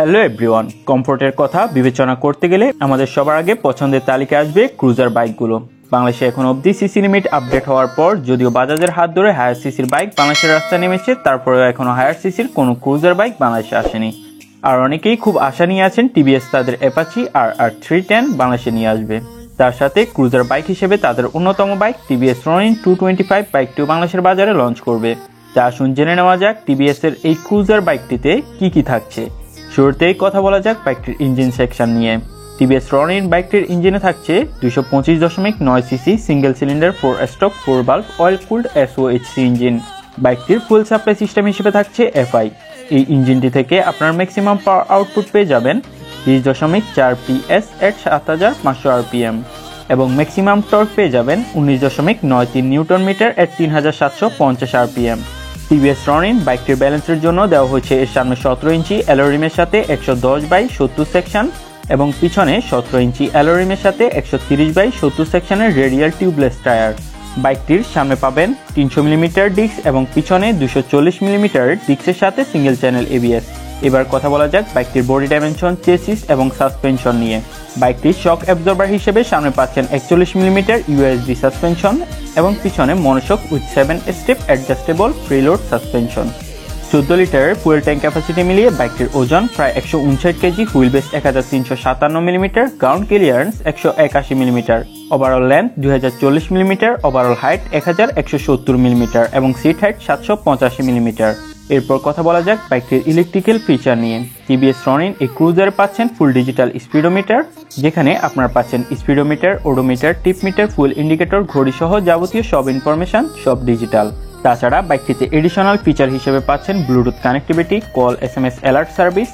Hello everyone, কমফোর্টের কথা বিবেচনা করতে গেলে আমাদের সবার আগে পছন্দের তালিকায় আসবে ক্রুজার বাইকগুলো। বাংলাদেশে এখন অবধি সিসি লিমিট আপডেট হওয়ার পর যদিও বাজাজের হাত ধরে হায়ার সিসির বাইক বাংলাদেশের রাস্তায় নেমেছে, তারপরেও এখনো হায়ার সিসির কোনো ক্রুজার বাইক বাংলাদেশে আসেনি। আর অনেকেই খুব আশা নিয়ে আছেন টিভিএস তাদের অ্যাপাচি আর 310 বাংলাদেশে নিয়ে আসবে। তার সাথে ক্রুজার বাইক হিসেবে তাদের অন্যতম বাইক টিভিএস রনিন 225 বাইকটিও বাংলাদেশের বাজারে লঞ্চ করবে। তা আসুন জেনে নেওয়া যাক টিভিএস এর এই ক্রুজার বাইকটিতে কি থাকছে। শুরুতেই কথা বলা যাক বাইকটির ইঞ্জিন সেকশন নিয়ে। টিভিএস রনিন বাইকটির ইঞ্জিনে থাকছে 225.9 CC single cylinder 4 stroke 4 valve oil cooled SOHC engine. বাইকটির ফুল সাপ্লাই সিস্টেম হিসেবে থাকছে FI। এই ইঞ্জিনটি থেকে আপনার ম্যাক্সিমাম পাওয়ার আউটপুট পেয়ে যাবেন 30.4 PS এট 7500 RPM এবং ম্যাক্সিমাম টর্ক পেয়ে যাবেন 19.93 নিউটন মিটার এট 3750 RPM। টিভিএস রনিন বাইকটির ব্যালেন্সের জন্য দেওয়া হয়েছে এর সামনে 17 ইঞ্চি অ্যালোরিমের সাথে 110/70 সেকশন এবং পিছনে 17 ইঞ্চি অ্যালোরিমের সাথে 130/70 সেকশনের রেডিয়াল টিউবলেস টায়ার। বাইকটির সামনে পাবেন 300 মিলিমিটার ডিস্ক এবং পিছনে 240 মিলিমিটার ডিস্কের সাথে সিঙ্গেল চ্যানেল ABS। এবার কথা বলা যাক বাইকটির বডি ডাইমেনশন, চেসিস এবং সাসপেনশন নিয়ে। বাইকটির শক অ্যাবজর্বার হিসেবে সামনে পাচ্ছেন 41 মিলিমিটার USD সাসপেনশন এবং পিছনে monoshock with 7 step adjustable preload suspension. 14 লিটারের ফুয়েল ট্যাঙ্ক ক্যাপাসিটি মিলিয়ে বাইকটির ওজন প্রায় 159 KG, wheel base 1357 millimetre, ground clearance 181 millimetre, overall length 2040 millimetre, overall height 1170 millimetre এবং সিট হাইট 785 মিলিমিটার। এরপর কথা বলা যাক বাইকটির ইলেকট্রিক্যাল ফিচার নিয়ে। টিভিএস রনিন এই ক্রুজারে পাচ্ছেন ফুল ডিজিটাল স্পিডোমিটার, যেখানে আপনারা পাচ্ছেন স্পিডোমিটার, ওডোমিটার, টিপ মিটার, ফুল ইন্ডিকেটর, ঘড়ি সহ যাবতীয় সব ইনফরমেশন সব ডিজিটাল। তাছাড়া বাইকটিতে এডিশনাল ফিচার হিসেবে পাচ্ছেন Bluetooth connectivity, call SMS alert service,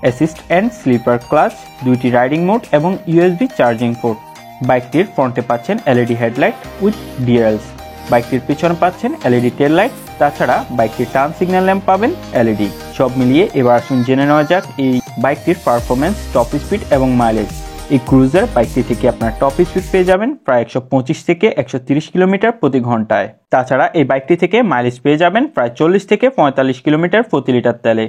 assist and slipper clutch, 2টি রাইডিং মোড এবং USB চার্জিং পোর্ট। বাইকটির ফ্রন্টে পাচ্ছেন LED হেডলাইট উইথ DRLs। বাইকটির পিছনে পাচ্ছেন LED টেল লাইট। তাছাড়া বাইকটির টার্ন সিগন্যাল ল্যাম্প পাবেন LED। সব মিলিয়ে এবার আসুন জেনে নেওয়া যাক এই বাইকটির পারফরমেন্স, টপ স্পিড এবং মাইলেজ। এই ক্রুজার বাইকটি থেকে আপনার টপ স্পিড পেয়ে যাবেন প্রায় 125 থেকে 130 কিলোমিটার প্রতি ঘন্টায়। তাছাড়া এই বাইকটি থেকে মাইলেজ পেয়ে যাবেন প্রায় 40 থেকে 45 কিলোমিটার প্রতি লিটার তেলে।